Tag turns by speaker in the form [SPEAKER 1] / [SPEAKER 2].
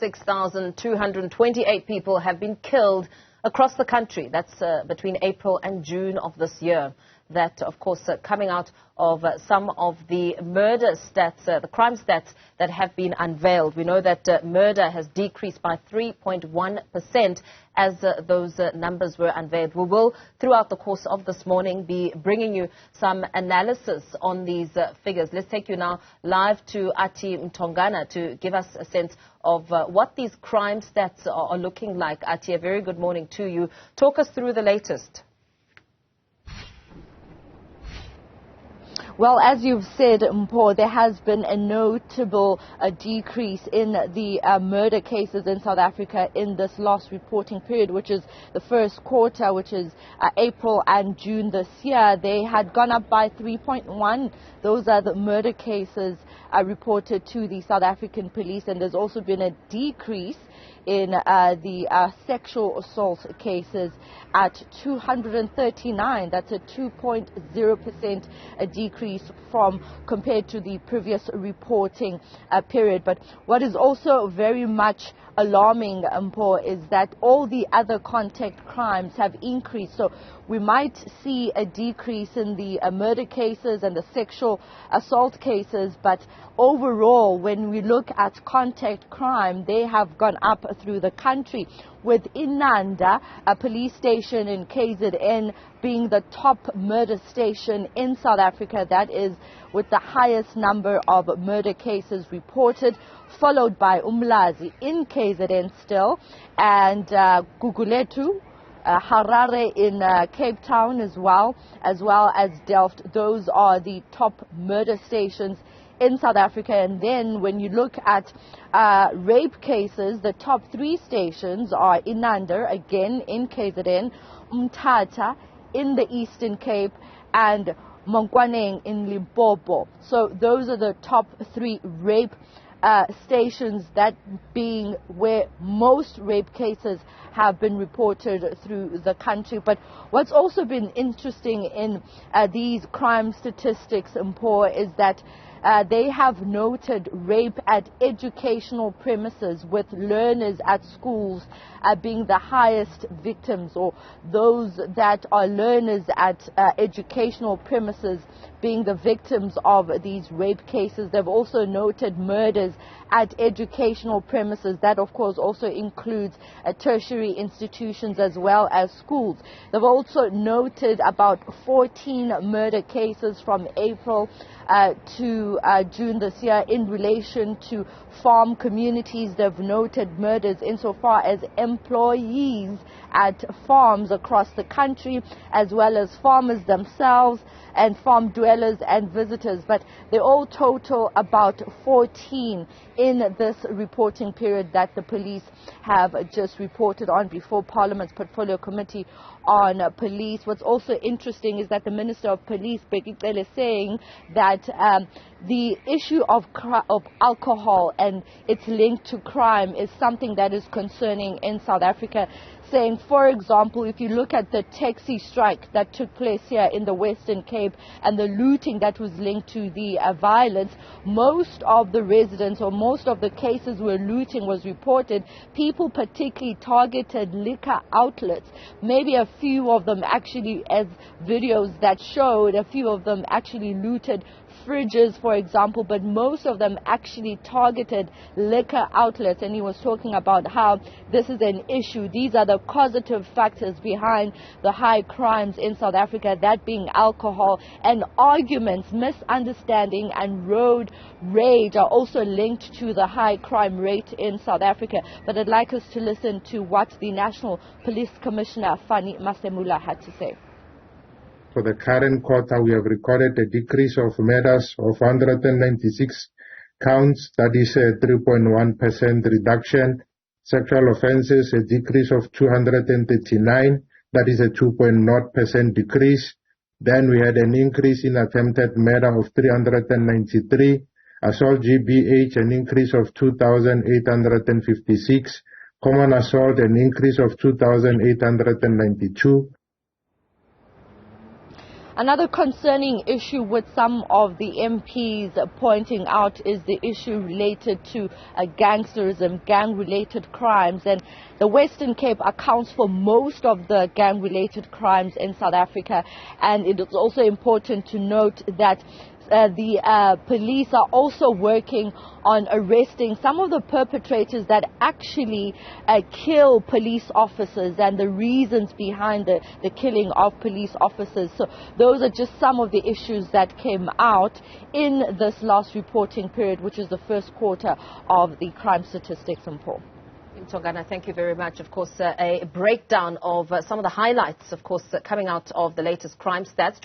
[SPEAKER 1] 6,228 people have been killed across the country. That's between April and June of this year. That, of course, coming out of some of the murder stats, the crime stats that have been unveiled. We know that murder has decreased by 3.1% as those numbers were unveiled. We will, throughout the course of this morning, be bringing you some analysis on these figures. Let's take you now live to Athi Mtongana to give us a sense of what these crime stats are looking like. Athi, a very good morning to you. Talk us through the latest.
[SPEAKER 2] Well, as you've said, Mpho, there has been a notable decrease in the murder cases in South Africa in this last reporting period, which is the first quarter, which is April and June this year. They had gone up by 3.1. Those are the murder cases reported to the South African police, and there's also been a decrease in the sexual assault cases at 239. That's a 2.0% decrease from compared to the previous reporting period. But what is also very much alarming, Mpho, is that all the other contact crimes have increased. So we might see a decrease in the murder cases and the sexual assault cases, but overall, when we look at contact crime, they have gone up through the country, with Inanda, a police station in KZN, being the top murder station in South Africa. That is with the highest number of murder cases reported, followed by Umlazi in KZN still, and Guguletu, Harare in Cape Town as well as Delft. Those are the top murder stations in South Africa. And then when you look at rape cases, the top three stations are Inanda, again in KZN, Umtata in the Eastern Cape, and Mongwaneng in Limpopo. So those are the top three rape stations, that being where most rape cases have been reported through the country. But what's also been interesting in these crime statistics, Mpho, is that they have noted rape at educational premises, with learners at schools being the highest victims, or those that are learners at educational premises being the victims of these rape cases. They've also noted murders at educational premises. That, of course, also includes tertiary institutions as well as schools. They've also noted about 14 murder cases from April to June this year in relation to farm communities. They've noted murders insofar as employees at farms across the country, as well as farmers themselves and farm dwellers and visitors. But they all total about 14 in this reporting period that the police have just reported on before Parliament's Portfolio Committee on Police. What's also interesting is that the Minister of Police, Bekitele, is saying that the issue of alcohol and its link to crime is something that is concerning in South Africa, saying, for example, if you look at the taxi strike that took place here in the Western Cape and the looting that was linked to the violence, most of the residents, or most of the cases where looting was reported, people particularly targeted liquor outlets. Maybe a few of them actually, as videos that showed, a few of them actually looted fridges, for example, but most of them actually targeted liquor outlets. And he was talking about how this is an issue. These are the causative factors behind the high crimes in South Africa, that being alcohol, and arguments, misunderstanding and road rage are also linked to the high crime rate in South Africa. But I'd like us to listen to what the National Police Commissioner Fannie Masemola had to say.
[SPEAKER 3] For the current quarter, we have recorded a decrease of murders of 196 counts, that is a 3.1% reduction. Sexual offences, a decrease of 239, that is a 2.0% decrease. Then we had an increase in attempted murder of 393, assault GBH, an increase of 2,856, common assault, an increase of 2,892.
[SPEAKER 2] Another concerning issue with some of the MPs pointing out is the issue related to gangsterism, gang-related crimes. And the Western Cape accounts for most of the gang-related crimes in South Africa. And it is also important to note that the police are also working on arresting some of the perpetrators that actually kill police officers and the reasons behind the killing of police officers. So those are just some of the issues that came out in this last reporting period, which is the first quarter of the crime statistics in Paul.
[SPEAKER 1] Mtongana, thank you very much. Of course, a breakdown of some of the highlights, of course, coming out of the latest crime stats.